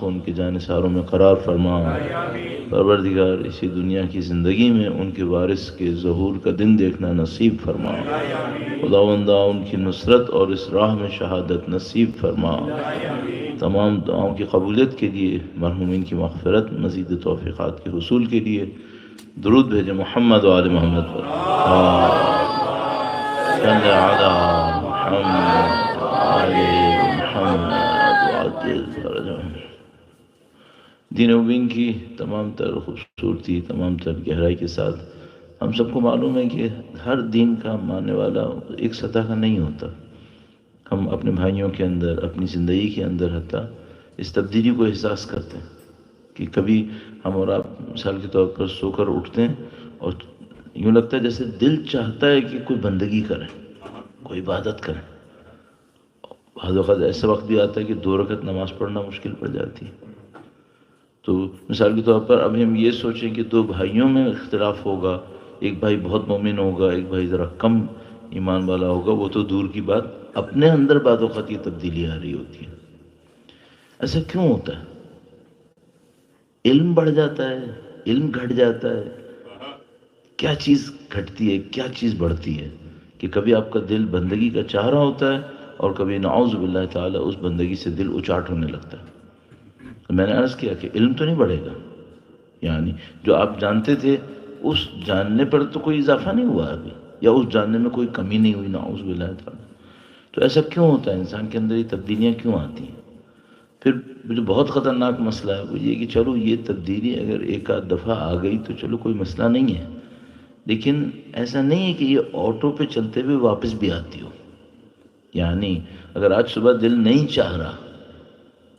ان کے جانثاروں میں قرار فرما۔ پروردگار اسی دنیا کی زندگی میں ان کے وارث کے ظہور کا دن دیکھنا نصیب فرما۔ خداوندہ ان کی نصرت اور اس راہ میں شہادت نصیب فرما۔ تمام دعاؤں کی قبولیت کے لیے، مرحومین کی مغفرت، مزید توفیقات کے حصول کے لیے درود بھیجے محمد و آل محمد پر۔ صلی علی محمد و آل محمد وعجل فرجهم۔ دین و دین کی تمام تر خوبصورتی، تمام تر گہرائی کے ساتھ ہم سب کو معلوم ہے کہ ہر دین کا ماننے والا ایک سطح کا نہیں ہوتا۔ ہم اپنے بھائیوں کے اندر، اپنی زندگی کے اندر حتیٰ اس تبدیلی کو احساس کرتے ہیں کہ کبھی ہم اور آپ مثال کے طور پر سو کر اٹھتے ہیں اور یوں لگتا ہے جیسے دل چاہتا ہے کہ کوئی بندگی کریں، کوئی عبادت کریں۔ بعض اوقات ایسا وقت بھی آتا ہے کہ 2 رکعت نماز پڑھنا مشکل پڑ جاتی ہے۔ تو مثال کے طور پر اب ہم یہ سوچیں کہ 2 بھائیوں میں اختلاف ہوگا، ایک بھائی بہت مومن ہوگا، ایک بھائی ذرا کم ایمان والا ہوگا، وہ تو دور کی بات، اپنے اندر بعض اوقات یہ تبدیلی آ رہی ہوتی ہے۔ ایسا کیوں ہوتا ہے؟ علم بڑھ جاتا ہے، علم گھٹ جاتا ہے، کیا چیز گھٹتی ہے، کیا چیز بڑھتی ہے کہ کبھی آپ کا دل بندگی کا چاہ رہا ہوتا ہے اور کبھی نعوذ باللہ تعالی اس بندگی سے دل اچاٹ ہونے لگتا ہے۔ تو میں نے عرض کیا کہ علم تو نہیں بڑھے گا، یعنی جو آپ جانتے تھے اس جاننے پر تو کوئی اضافہ نہیں ہوا ابھی، یا اس جاننے میں کوئی کمی نہیں ہوئی، نعوذ باللہ تعالی۔ تو ایسا کیوں ہوتا ہے؟ انسان کے اندر یہ تبدیلیاں کیوں آتی ہیں؟ پھر جو بہت خطرناک مسئلہ ہے وہ یہ کہ چلو یہ تبدیلی اگر ایک آدھ دفعہ آ گئی تو چلو کوئی مسئلہ نہیں ہے، لیکن ایسا نہیں ہے کہ یہ آٹو پہ چلتے ہوئے واپس بھی آتی ہو۔ یعنی اگر آج صبح دل نہیں چاہ رہا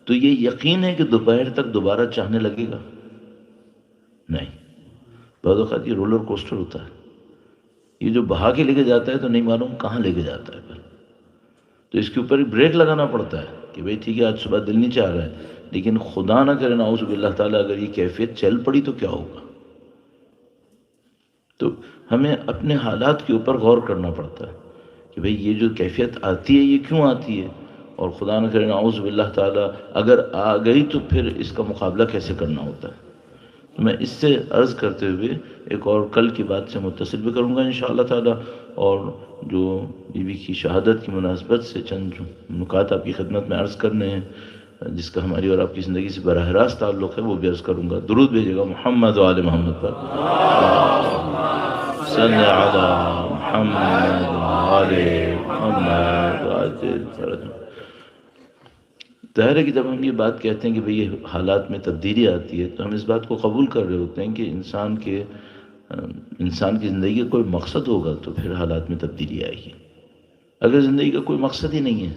تو یہ یقین ہے کہ دوپہر تک دوبارہ چاہنے لگے گا؟ نہیں۔ بعض اوقات یہ رولر کوسٹر ہوتا ہے، یہ جو بہا کے لے کے جاتا ہے تو نہیں معلوم کہاں لے کے جاتا ہے پھر، تو اس کے اوپر ایک بریک لگانا پڑتا ہے کہ بھئی ٹھیک ہے آج صبح دل نہیں چاہ رہا ہے، لیکن خدا نہ کرے نعوذ باللہ تعالیٰ اگر یہ کیفیت چل پڑی تو کیا ہوگا؟ تو ہمیں اپنے حالات کے اوپر غور کرنا پڑتا ہے کہ بھئی یہ جو کیفیت آتی ہے یہ کیوں آتی ہے، اور خدا نہ کرے نعوذ باللہ تعالیٰ اگر آ گئی تو پھر اس کا مقابلہ کیسے کرنا ہوتا ہے۔ تو میں اس سے عرض کرتے ہوئے ایک اور کل کی بات سے متصل بھی کروں گا انشاءاللہ تعالیٰ، اور جو بیوی کی شہادت کی مناسبت سے چند نکات آپ کی خدمت میں عرض کرنے ہیں جس کا ہماری اور آپ کی زندگی سے براہ راست تعلق ہے، وہ بھی عرض کروں گا۔ درود بھیجے گا محمد و آل محمد پر۔ صلی علی محمد و آل محمد وعجل فرجهم۔ ظاہر ہے کہ جب ہم یہ بات کہتے ہیں کہ بھئی یہ حالات میں تبدیلی آتی ہے تو ہم اس بات کو قبول کر رہے ہوتے ہیں کہ انسان کی زندگی کا کوئی مقصد ہوگا تو پھر حالات میں تبدیلی آئے گی۔ اگر زندگی کا کوئی مقصد ہی نہیں ہے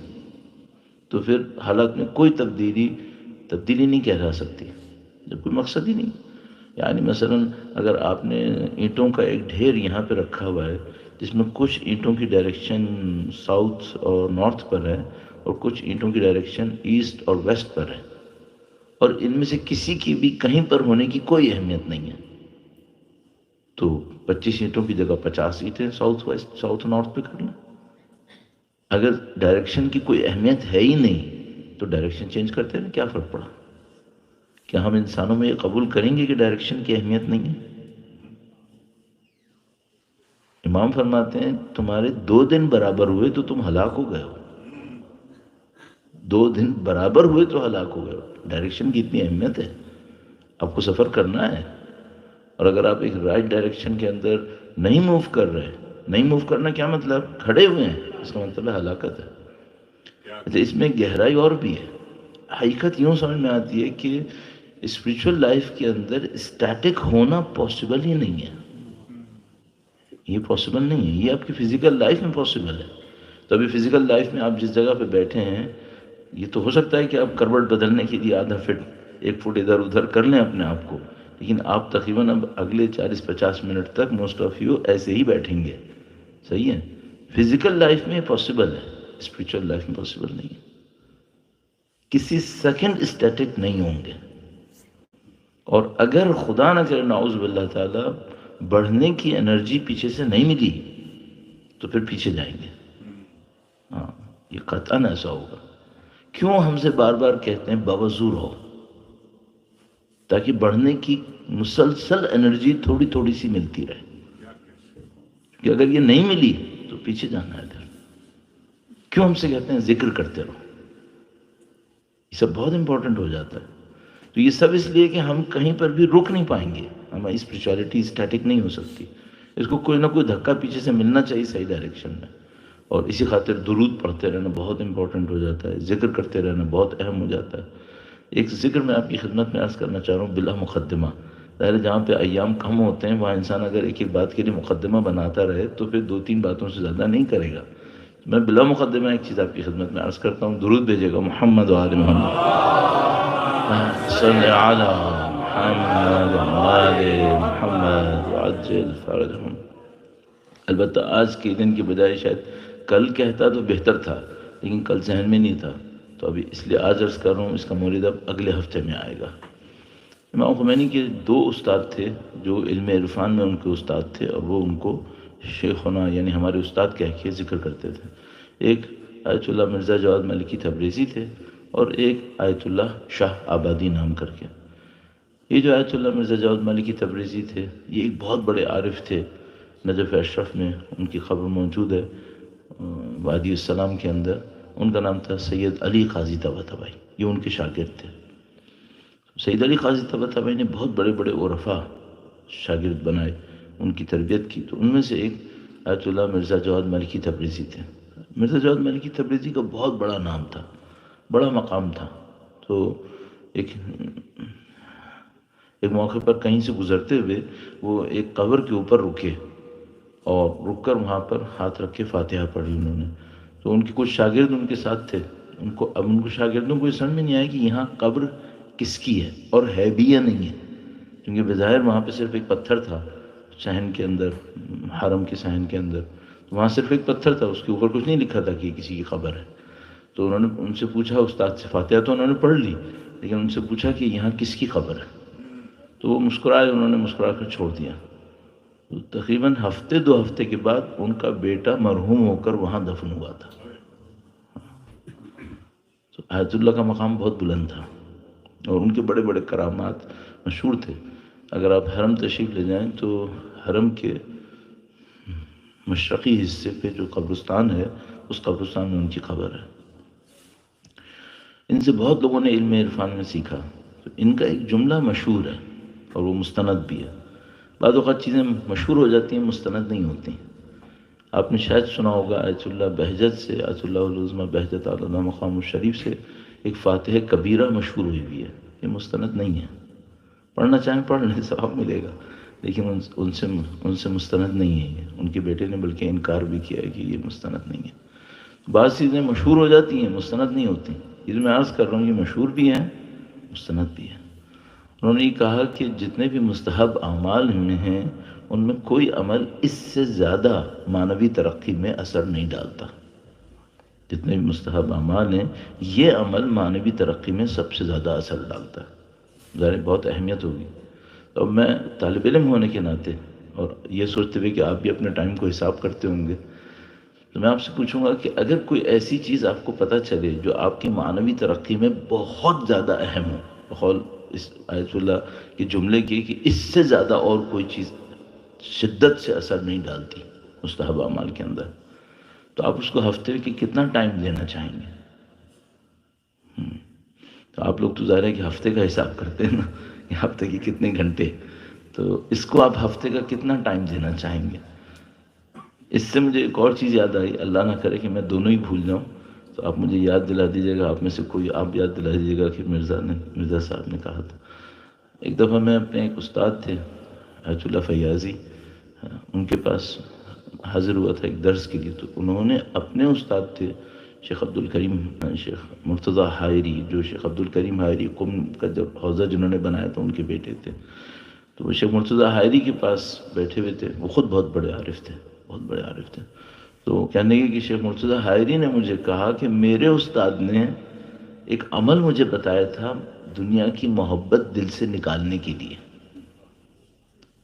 تو پھر حالات میں کوئی تبدیلی نہیں کہلا سکتی، جب کوئی مقصد ہی نہیں۔ یعنی مثلا اگر آپ نے اینٹوں کا ایک ڈھیر یہاں پہ رکھا ہوا ہے جس میں کچھ اینٹوں کی ڈائریکشن ساؤتھ اور نارتھ پر ہے اور کچھ اینٹوں کی ڈائریکشن ایسٹ اور ویسٹ پر ہے، اور ان میں سے کسی کی بھی کہیں پر ہونے کی کوئی اہمیت نہیں ہے، تو 25 اینٹوں کی جگہ 50 اینٹیں ساؤتھ ویسٹ ساؤتھ نارتھ پہ کر لیں۔ اگر ڈائریکشن کی کوئی اہمیت ہے ہی نہیں تو ڈائریکشن چینج کرتے ہیں، کیا فرق پڑا؟ کیا ہم انسانوں میں یہ قبول کریں گے کہ ڈائریکشن کی اہمیت نہیں ہے؟ امام فرماتے ہیں تمہارے 2 دن برابر ہوئے تو تم ہلاک ہو گئے ہو، 2 دن برابر ہوئے تو ہلاک ہو گئے ہو۔ ڈائریکشن کی اتنی اہمیت ہے، آپ کو سفر کرنا ہے، اور اگر آپ ایک رائٹ ڈائریکشن کے اندر نہیں موو کر رہے، نہیں موو کرنا کیا مطلب؟ کھڑے ہوئے ہیں، اس کا مطلب ہے ہلاکت ہے۔ اس میں گہرائی اور بھی ہے۔ حقیقت یوں سمجھ میں آتی ہے کہ اسپریچول لائف کے اندر اسٹیٹک ہونا پاسبل ہی نہیں ہے، یہ پاسبل نہیں ہے، یہ آپ کی فزیکل لائف میں پاسبل ہے۔ تو ابھی فزیکل لائف میں آپ جس جگہ پہ بیٹھے ہیں یہ تو ہو سکتا ہے کہ آپ کروٹ بدلنے کے لیے آدھا فٹ 1 فٹ ادھر ادھر کر لیں اپنے آپ کو، لیکن آپ تقریباً اب اگلے 40-50 منٹ تک موسٹ آف یو ایسے ہی بیٹھیں گے، صحیح ہے؟ فزیکل لائف میں پاسبل ہے، اسپریچول لائف میں پاسبل نہیں ہے۔ کسی سیکنڈ اسٹیٹک نہیں ہوں گے، اور اگر خدا نہ کرے نعوذ باللہ تعالی بڑھنے کی انرجی پیچھے سے نہیں ملی تو پھر پیچھے جائیں گے۔ ہاں، یہ قطعاً ایسا ہوگا۔ کیوں ہم سے بار بار کہتے ہیں باوضو رہو، تاکہ بڑھنے کی مسلسل انرجی تھوڑی تھوڑی سی ملتی رہے، کہ اگر یہ نہیں ملی تو پیچھے جانا ہے ادھر۔ کیوں ہم سے کہتے ہیں ذکر کرتے رہو، یہ سب بہت امپورٹنٹ ہو جاتا ہے۔ تو یہ سب اس لیے کہ ہم کہیں پر بھی رک نہیں پائیں گے، ہماری اسپرچولیٹی اسٹیٹک نہیں ہو سکتی، اس کو کوئی نہ کوئی دھکا پیچھے سے ملنا چاہیے صحیح ڈائریکشن میں۔ اور اسی خاطر درود پڑھتے رہنا بہت امپورٹنٹ ہو جاتا ہے، ذکر کرتے رہنا بہت اہم ہو جاتا ہے۔ ایک ذکر میں آپ کی خدمت میں عرض کرنا چاہ رہا ہوں بلا مقدمہ۔ ظاہر ہے جہاں پہ ایام کم ہوتے ہیں وہاں انسان اگر ایک ایک بات کے لیے مقدمہ بناتا رہے تو پھر 2-3 باتوں سے زیادہ نہیں کرے گا۔ میں بلا مقدمہ ایک چیز آپ کی خدمت میں عرض کرتا ہوں، درود بھیجے گا محمد و آل محمد صلی علی محمد و آل محمد وعجل فرجهم۔ البتہ آج کے دن کی بجائے شاید کل کہتا تو بہتر تھا، لیکن کل ذہن میں نہیں تھا، تو ابھی اس لیے آج عرض کر رہا ہوں، اس کا مورد اب اگلے ہفتے میں آئے گا۔ امام خمینی کے 2 استاد تھے جو علم عرفان میں ان کے استاد تھے، اور وہ ان کو شیخنا یعنی ہمارے استاد کہہ کے ذکر کرتے تھے۔ ایک آیت اللہ مرزا جواد ملکی تبریزی تھے، اور ایک آیت اللہ شاہ آبادی نام کر کے۔ یہ جو آیت اللہ مرزا جواد ملکی تبریزی تھے، یہ ایک بہت بڑے عارف تھے، نجف اشرف میں ان کی قبر موجود ہے وادی السلام کے اندر۔ ان کا نام تھا سید علی قاضی طباطبائی، یہ ان کے شاگرد تھے۔ سید علی قاضی طباطبائی نے بہت بڑے بڑے عرفا شاگرد بنائے، ان کی تربیت کی، تو ان میں سے ایک آیت اللہ مرزا جواد ملکی تبریزی تھے۔ مرزا جواد ملکی تبریزی کا بہت بڑا نام تھا، بڑا مقام تھا۔ تو ایک موقع پر کہیں سے گزرتے ہوئے وہ ایک قبر کے اوپر رکے، اور رک کر وہاں پر ہاتھ رکھ کے فاتحہ پڑھی انہوں نے۔ تو ان کے کچھ شاگرد ان کے ساتھ تھے، ان کو شاگردوں کو یہ سمجھ میں نہیں آیا کہ یہاں قبر کس کی ہے اور ہے بھی یا نہیں ہے، کیونکہ بظاہر وہاں پہ صرف ایک پتھر تھا صحن کے اندر، حرم کے صحن کے اندر، وہاں صرف ایک پتھر تھا، اس کے اوپر کچھ نہیں لکھا تھا کہ یہ کسی کی قبر ہے۔ تو انہوں نے ان سے پوچھا، استاد سے، فاتحہ تو انہوں نے پڑھ لی، لیکن ان سے پوچھا کہ یہاں کس کی قبر ہے؟ تو وہ مسکرائے، انہوں نے مسکرا کر چھوڑ دیا۔ تقریباً 1-2 ہفتے کے بعد ان کا بیٹا مرحوم ہو کر وہاں دفن ہوا تھا۔ تو آیت اللہ کا مقام بہت بلند تھا، اور ان کے بڑے بڑے کرامات مشہور تھے۔ اگر آپ حرم تشریف لے جائیں تو حرم کے مشرقی حصے پہ جو قبرستان ہے، اس قبرستان میں ان کی قبر ہے۔ ان سے بہت لوگوں نے علم عرفان میں سیکھا۔ تو ان کا ایک جملہ مشہور ہے، اور وہ مستند بھی ہے۔ بعض اوقات چیزیں مشہور ہو جاتی ہیں، مستند نہیں ہوتی۔ آپ نے شاید سنا ہوگا آیت اللہ بہجت سے، آیت اللہ العظمہ بہجت علیہ مقام الشریف سے ایک فاتحہ کبیرہ مشہور ہوئی بھی ہے، یہ مستند نہیں ہے۔ پڑھنا چاہیں پڑھ لیں، ثواب ملے گا، لیکن ان سے مستند نہیں ہے یہ۔ ان کے بیٹے نے بلکہ انکار بھی کیا ہے کہ یہ مستند نہیں ہے۔ بعض چیزیں مشہور ہو جاتی ہیں، مستند نہیں ہوتی۔ یہ میں عرض کر رہا ہوں، یہ مشہور بھی ہیں، مستند بھی ہیں۔ انہوں نے یہ کہا کہ جتنے بھی مستحب اعمال میں ہیں، ان میں کوئی عمل اس سے زیادہ معنوی ترقی میں اثر نہیں ڈالتا۔ جتنے بھی مستحب اعمال ہیں، یہ عمل معنوی ترقی میں سب سے زیادہ اثر ڈالتا ہے۔ ظاہر بہت اہمیت ہوگی۔ تو اب میں طالب علم ہونے کے ناطے، اور یہ سوچتے ہوئے کہ آپ بھی اپنے ٹائم کو حساب کرتے ہوں گے، تو میں آپ سے پوچھوں گا کہ اگر کوئی ایسی چیز آپ کو پتہ چلے جو آپ کی معنوی ترقی میں بہت زیادہ اہم ہو، بقول اس آیت اللہ کے جملے کی کہ اس سے زیادہ اور کوئی چیز شدت سے اثر نہیں ڈالتی مستحب اعمال کے اندر، تو آپ اس کو ہفتے کے کتنا ٹائم دینا چاہیں گے؟ تو آپ لوگ تو ظاہر ہے کہ ہفتے کا حساب کرتے ہیں نا، کہ ہفتے کے کتنے گھنٹے، تو اس کو آپ ہفتے کا کتنا ٹائم دینا چاہیں گے؟ اس سے مجھے ایک اور چیز یاد آئی، اللہ نہ کرے کہ میں دونوں ہی بھول جاؤں، تو آپ مجھے یاد دلا دیجیے گا، آپ میں سے کوئی آپ یاد دلا دیجیے گا کہ مرزا صاحب نے کہا تھا۔ ایک دفعہ میں اپنے ایک استاد تھے آیت اللہ فیاضی، ان کے پاس حاضر ہوا تھا ایک درس کے لیے، تو انہوں نے اپنے استاد تھے شیخ عبدالکریم، شیخ مرتضیٰ حائری، جو شیخ عبدالکریم حائری قم کا جب حوضہ جنہوں نے بنایا تھا ان کے بیٹے تھے، تو وہ شیخ مرتضیٰ حائری کے پاس بیٹھے ہوئے تھے۔ وہ خود بہت بڑے عارف تھے، بہت بڑے عارف تھے۔ تو کہنے لگے کہ شیخ مرتضیٰ حائری نے مجھے کہا کہ میرے استاد نے ایک عمل مجھے بتایا تھا دنیا کی محبت دل سے نکالنے کے لیے۔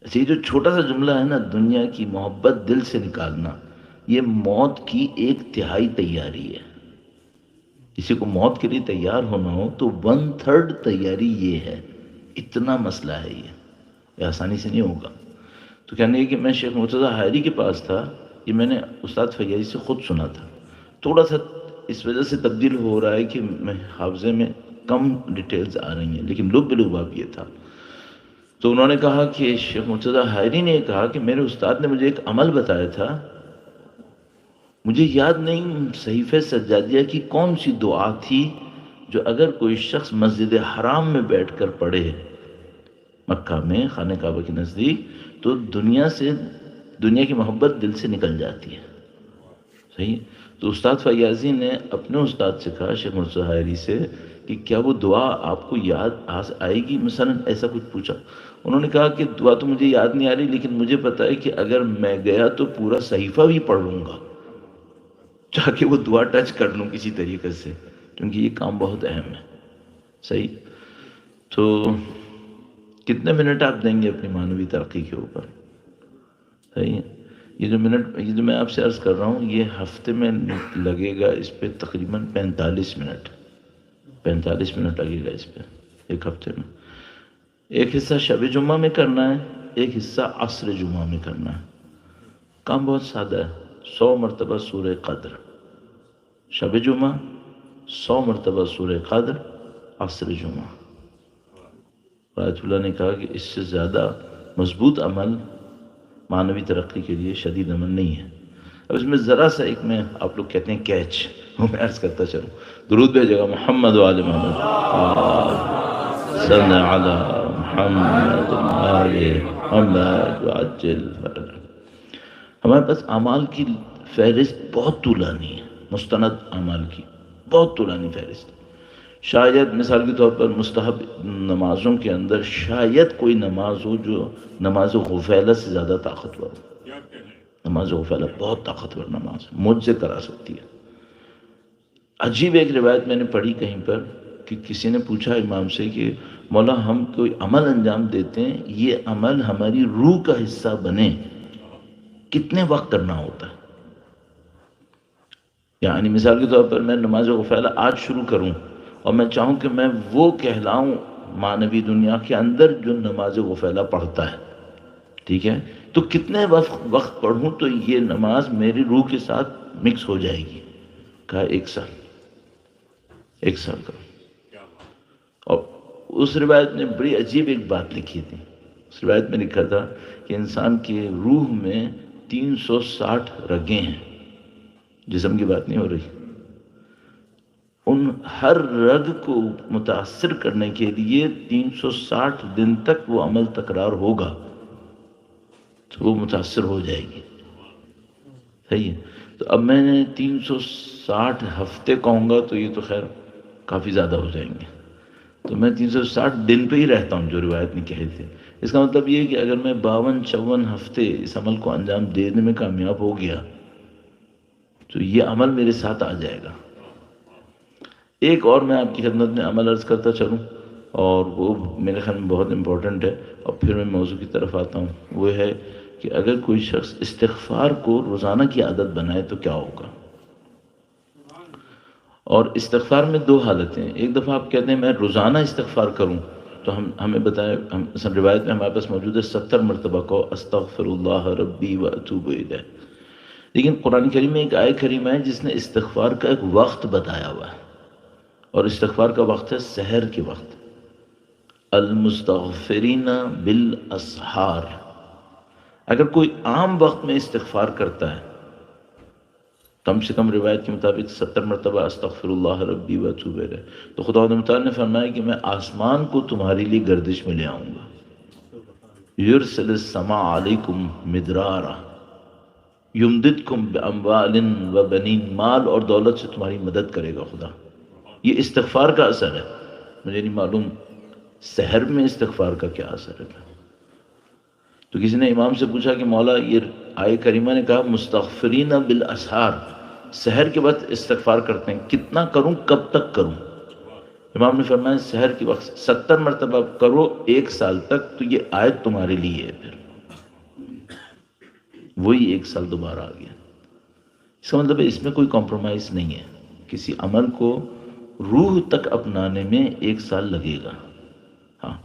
یہ جو چھوٹا سا جملہ ہے نا، دنیا کی محبت دل سے نکالنا، یہ موت کی 1/3 تیاری ہے۔ کسی کو موت کے لیے تیار ہونا ہو تو 1/3 تیاری یہ ہے اتنا مسئلہ ہے یہ آسانی سے نہیں ہوگا. تو کہنے کہ میں شیخ مرتضیٰ حائری کے پاس تھا، یہ میں نے استاد فیاضی سے خود سنا تھا. تھوڑا سا اس وجہ سے تبدیل ہو رہا ہے کہ میں حافظے میں کم ڈیٹیلز آ رہی ہیں، لیکن لب لباب یہ تھا. تو انہوں نے کہا کہ شیخ مرتضیٰ حائری نے کہا کہ میرے استاد نے مجھے ایک عمل بتایا تھا، مجھے یاد نہیں صحیفہ سجادیہ کی کون سی دعا تھی جو اگر کوئی شخص مسجد حرام میں بیٹھ کر پڑھے، مکہ میں خانہ کعبہ کے نزدیک، تو دنیا کی محبت دل سے نکل جاتی ہے. صحیح. تو استاد فیاضی نے اپنے استاد سے کہا، شیخ مرتضیٰ حائری سے، کہ کیا وہ دعا آپ کو یاد آئے گی؟ مثلا ایسا کچھ پوچھا. انہوں نے کہا کہ دعا تو مجھے یاد نہیں آ رہی، لیکن مجھے پتا ہے کہ اگر میں گیا تو پورا صحیفہ بھی پڑھ لوں گا تاکہ وہ دعا ٹچ کر لوں کسی طریقے سے، کیونکہ یہ کام بہت اہم ہے. صحیح. تو کتنے منٹ آپ دیں گے اپنی معنوی ترقی کے اوپر؟ صحیح ہے. یہ جو میں آپ سے عرض کر رہا ہوں، یہ ہفتے میں لگے گا اس پہ تقریباً 45 منٹ 45 منٹ لگے گا اس پہ ایک ہفتے میں. ایک حصہ شب جمعہ میں کرنا ہے، ایک حصہ عصر جمعہ میں کرنا ہے. کام بہت سادہ ہے. 100 مرتبہ سورہ قدر شب جمعہ، 100 مرتبہ سورہ قدر عصر جمعہ. آیت اللہ نے کہا کہ اس سے زیادہ مضبوط عمل معنوی ترقی کے لیے شدید عمل نہیں ہے. اب اس میں ذرا سا ایک میں آپ لوگ کہتے ہیں کیچ، وہ میں عرض کرتا چلوں. درود بھیجے گا محمد و آل محمد، صلی علی محمد آل محمد وعجل فرج. ہمارے پاس اعمال کی فہرست بہت طولانی ہے، مستند اعمال کی بہت طولانی فہرست. شاید مثال کے طور پر مستحب نمازوں کے اندر شاید کوئی نماز ہو جو نماز غفیلہ سے زیادہ طاقتور ہو. نماز غفیلہ بہت طاقتور نماز ہے، مجھ سے کرا سکتی ہے. عجیب ایک روایت میں نے پڑھی کہیں پر کہ کسی نے پوچھا امام سے کہ مولا ہم کوئی عمل انجام دیتے ہیں، یہ عمل ہماری روح کا حصہ بنے، کتنے وقت کرنا ہوتا ہے؟ یعنی مثال کے طور پر میں نماز غفیلہ آج شروع کروں اور میں چاہوں کہ میں وہ کہلاؤں معنوی دنیا کے اندر جو نماز غفیلہ پڑھتا ہے، ٹھیک ہے، تو کتنے وقت پڑھوں تو یہ نماز میری روح کے ساتھ مکس ہو جائے گی؟ کہا 1 سال. 1 سال کروں. اور اس روایت نے بڑی عجیب ایک بات لکھی تھی. اس روایت میں لکھا تھا کہ انسان کی روح میں 360 رگیں ہیں، جسم کی بات نہیں ہو رہی. ان ہر رگ کو متاثر کرنے کے لیے 360 دن تک وہ عمل تکرار ہوگا تو وہ متاثر ہو جائے گی. صحیح ہے. تو اب میں نے 360 ہفتے کہوں گا تو یہ تو خیر کافی زیادہ ہو جائیں گے، تو میں 360 دن پہ ہی رہتا ہوں جو روایت نے کہے تھے. اس کا مطلب یہ ہے کہ اگر میں 52-54 ہفتے اس عمل کو انجام دینے میں کامیاب ہو گیا تو یہ عمل میرے ساتھ آ جائے گا. ایک اور میں آپ کی خدمت میں عمل عرض کرتا چلوں، اور وہ میرے خیال میں بہت امپورٹنٹ ہے، اور پھر میں موضوع کی طرف آتا ہوں. وہ ہے کہ اگر کوئی شخص استغفار کو روزانہ کی عادت بنائے تو کیا ہوگا. اور استغفار میں 2 حالتیں ہیں. ایک دفعہ آپ کہتے ہیں میں روزانہ استغفار کروں تو ہمیں بتائیں، مثلا روایت میں ہمارے پاس موجود ہے 70 مرتبہ کو استغفر اللہ ربی و اتوب الیہ. لیکن قرآن کریم میں ایک آیت کریمہ ہے جس نے استغفار کا ایک وقت بتایا ہوا ہے، اور استغفار کا وقت ہے سحر کے وقت. المستغفرین بالاسحار. اگر کوئی عام وقت میں استغفار کرتا ہے، کم سے کم روایت کے مطابق 70 مرتبہ استغفر اللہ ربی و اتوب الیہ، تو خدا متعال نے فرمایا کہ میں آسمان کو تمہارے لیے گردش میں لے آؤں گا. یرسل السماء علیکم مدرارا یمددکم باموال و بنین. مال اور دولت سے تمہاری مدد کرے گا خدا. یہ استغفار کا اثر ہے. مجھے نہیں معلوم سحر میں استغفار کا کیا اثر ہے. تو کسی نے امام سے پوچھا کہ مولا یہ آیت کریمہ نے کہا مستغفرین بالاسحار، سحر کے وقت استغفار کرتے ہیں، کتنا کروں، کب تک کروں؟ امام نے فرمایا سحر کے وقت 70 مرتبہ کرو 1 سال تک، تو یہ آیت تمہارے لیے ہے. پھر وہی 1 سال دوبارہ آ گیا. اس کا مطلب ہے اس میں کوئی کمپرومائز نہیں ہے. کسی عمل کو روح تک اپنانے میں 1 سال لگے گا. ہاں،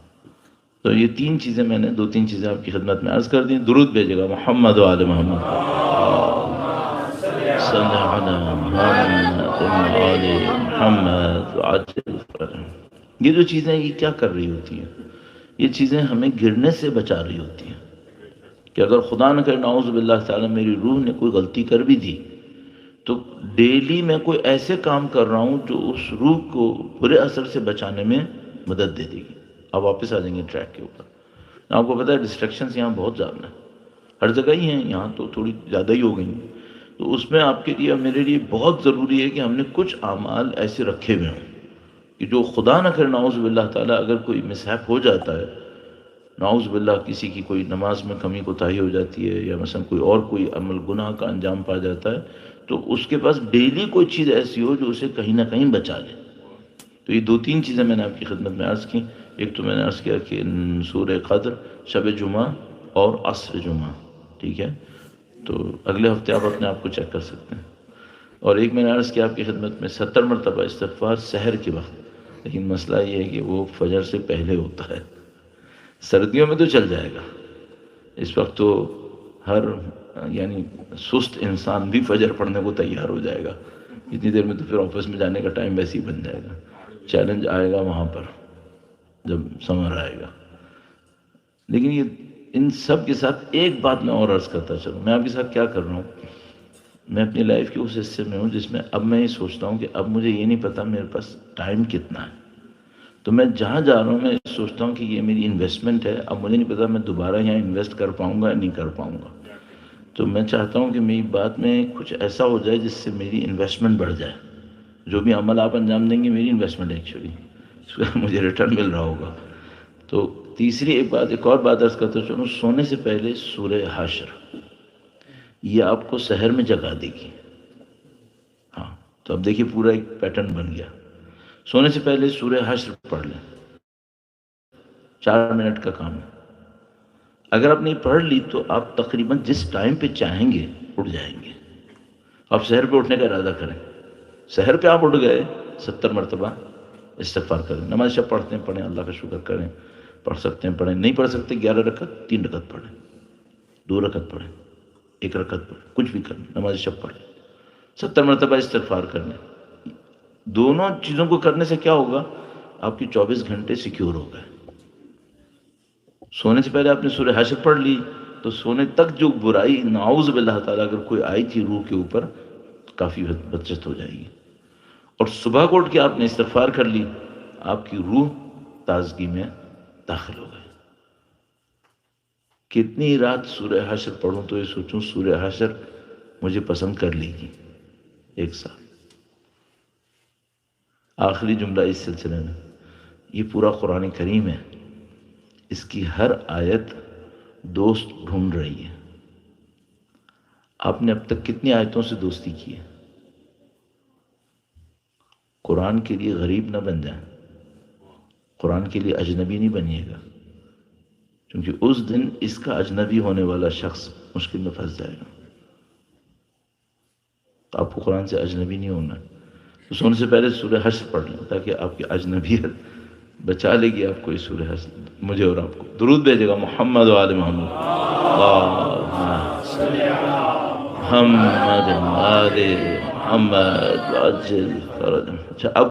تو یہ تین چیزیں میں نے دو تین چیزیں آپ کی خدمت میں عرض کر دیں. درود بھیجے گا محمد و آل محمد. صلی علی محمد و آل محمد وعجل فرجهم. یہ جو چیزیں یہ کیا کر رہی ہوتی ہیں؟ یہ چیزیں ہمیں گرنے سے بچا رہی ہوتی ہیں کہ اگر خدا نہ کرے نعوذ باللہ تعالیٰ میری روح نے کوئی غلطی کر بھی دی تو ڈیلی میں کوئی ایسے کام کر رہا ہوں جو اس روح کو برے اثر سے بچانے میں مدد دے دے گی. آپ واپس آ جائیں گے ٹریک کے اوپر. آپ کو پتہ ہے ڈسٹریکشنز یہاں بہت زیادہ ہیں, ہر جگہ ہی ہیں, یہاں تو تھوڑی زیادہ ہی ہو گئی ہیں. تو اس میں آپ کے لیے اور میرے لیے بہت ضروری ہے کہ ہم نے کچھ اعمال ایسے رکھے ہوئے ہوں کہ جو خدا نہ کرے نعوذ باللہ تعالیٰ اگر کوئی مسہیپ ہو جاتا ہے, نعوذ باللہ کسی کی کوئی نماز میں کمی کوتاہی ہو جاتی ہے یا مثلا کوئی عمل گناہ کا انجام پا جاتا ہے, تو اس کے پاس ڈیلی کوئی چیز ایسی ہو جو اسے کہیں نہ کہیں بچا لے. تو یہ دو تین چیزیں میں نے آپ کی خدمت میں عرض کی. ایک تو میں نے عرض کیا کہ سورہ قدر, شب جمعہ اور عصر جمعہ, ٹھیک ہے, تو اگلے ہفتے آپ اپنے آپ کو چیک کر سکتے ہیں. اور ایک میں نے عرض کیا آپ کی خدمت میں 70 مرتبہ استغفار سحر کے وقت, لیکن مسئلہ یہ ہے کہ وہ فجر سے پہلے ہوتا ہے. سردیوں میں تو چل جائے گا, اس وقت تو ہر یعنی سست انسان بھی فجر پڑھنے کو تیار ہو جائے گا. اتنی دیر میں تو پھر آفس میں جانے کا ٹائم ویسے ہی بن جائے گا. چیلنج آئے گا وہاں پر جب سمر آئے گا. لیکن یہ ان سب کے ساتھ ایک بات میں اور عرض کرتا چلوں, میں آپ کے ساتھ کیا کر رہا ہوں, میں اپنی لائف کے اس حصے میں ہوں جس میں اب میں یہ سوچتا ہوں کہ اب مجھے یہ نہیں پتا میرے پاس ٹائم کتنا ہے. تو میں جہاں جا رہا ہوں میں سوچتا ہوں کہ یہ میری انویسٹمنٹ ہے, اب مجھے نہیں پتا میں دوبارہ یہاں انویسٹ کر پاؤں گا یا نہیں کر پاؤں گا. تو میں چاہتا ہوں کہ میری بات میں کچھ ایسا ہو جائے جس سے میری انویسٹمنٹ بڑھ جائے. جو بھی عمل آپ انجام دیں گے میری انویسٹمنٹ ایکچولی, اس کا مجھے ریٹرن مل رہا ہوگا. تو تیسری ایک اور بات عرض کرتا چلوں, سونے سے پہلے سورہ حشر, یہ آپ کو سحر میں جگا دے گی. ہاں, تو اب دیکھیے پورا ایک پیٹرن بن گیا. سونے سے پہلے سورہ حشر پڑھ لیں, 4 منٹ کا کام ہے. اگر آپ نے پڑھ لی تو آپ تقریباً جس ٹائم پہ چاہیں گے اٹھ جائیں گے. آپ سحر پہ اٹھنے کا ارادہ کریں, سحر پہ آپ اٹھ گئے 70 مرتبہ استغفار کریں. نماز شب پڑھتے ہیں پڑھیں, اللہ کا شکر کریں, پڑھ سکتے ہیں پڑھیں, نہیں پڑھ سکتے 11 رکعت 3 رکعت پڑھیں, 2 رکعت پڑھیں, 1 رکعت پڑھیں, کچھ بھی کریں, نماز شب پڑھیں, 70 مرتبہ استغفار کریں. دونوں چیزوں کو کرنے سے کیا ہوگا, آپ کی 24 گھنٹے سیکیور ہو گئے. سونے سے پہلے آپ نے سورہ حشر پڑھ لی تو سونے تک جو برائی نعوذ باللہ تعالیٰ اگر کوئی آئی تھی روح کے اوپر, کافی بچت ہو جائے گی. اور صبح کو اٹھ کے آپ نے استغفار کر لی, آپ کی روح تازگی میں داخل ہو گئے. کتنی رات سورہ حشر پڑھوں تو یہ سوچوں سورہ حشر مجھے پسند کر لے گی. 1 سال. آخری جملہ اس سلسلے میں, یہ پورا قرآن کریم ہے, اس کی ہر آیت دوست ڈھونڈ رہی ہے. آپ نے اب تک کتنی آیتوں سے دوستی کی ہے؟ قرآن کے لیے غریب نہ بن جائیں, قرآن کے لیے اجنبی نہیں بنیے گا, کیونکہ اس دن اس کا اجنبی ہونے والا شخص مشکل میں پھنس جائے گا. تو آپ کو قرآن سے اجنبی نہیں ہونا. تو سونے سے پہلے سورہ حشر پڑھ لیں تاکہ آپ کی اجنبیت بچا لے گی آپ کو یہ سورہ حشر. مجھے اور آپ کو درود بھیجے گا محمد و آل محمد. اللہم صلی علی محمد و آل محمد وعجل فرجهم. اچھا اب